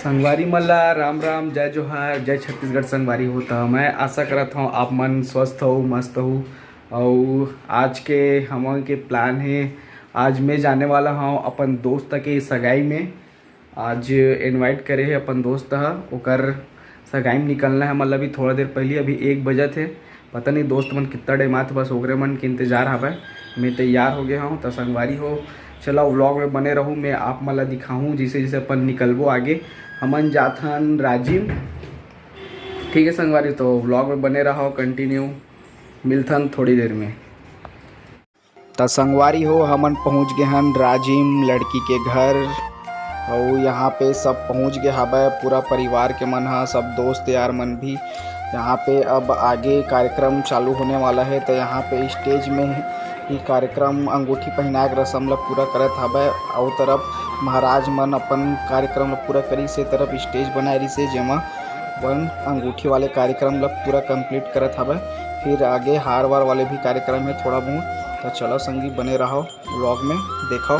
संगवारी मल्ला राम राम, जय जोहार, जय छत्तीसगढ़। संगवारी होता मैं आशा करत हूँ आप मन स्वस्थ हो, मस्त हो। और आज के हम के प्लान है, आज मैं जाने वाला हूँ अपन दोस्त के सगाई में। आज इनवाइट करे है अपन दोस्त है, ओकर सगाई में निकलना है। मतलब अभी थोड़ा देर पहले, अभी 1 बजत है। पता नहीं दोस्त मन कितना टाइम आते, बस ओकरे मन के इंतजार हवे। मैं तैयार हो गया हूँ तो संगवारी हो, चला व्लॉग में बने रहूँ। मैं आप मला दिखाऊँ जैसे जैसे अपन निकलबो आगे। हमन जाथन राजिम, ठीक है संगवारी, तो व्लॉग में बने रहो, कंटिन्यू मिलथन थोड़ी देर में। तो संगवारी हो, हमन पहुंच गए हन राजिम लड़की के घर। और यहाँ पे सब पहुंच गए हवे, पूरा परिवार के मन हा, सब दोस्त यार मन भी यहाँ पे। अब आगे कार्यक्रम चालू होने वाला है, तो यहाँ पे स्टेज में ही कार्यक्रम अंगूठी पहनाए के रस्म ला पूरा करत हवे। और तरफ महाराज मन अपन कार्यक्रम ला पूरा करी से तरफ स्टेज बनाए रही से, जेमा अपन अंगूठी वाले कार्यक्रम ला पूरा कंप्लीट करत हवे। फिर आगे हार वार वाले भी कार्यक्रम है थोड़ा बहुत। तो चलो संगी बने रहो, व्लॉग में देखो।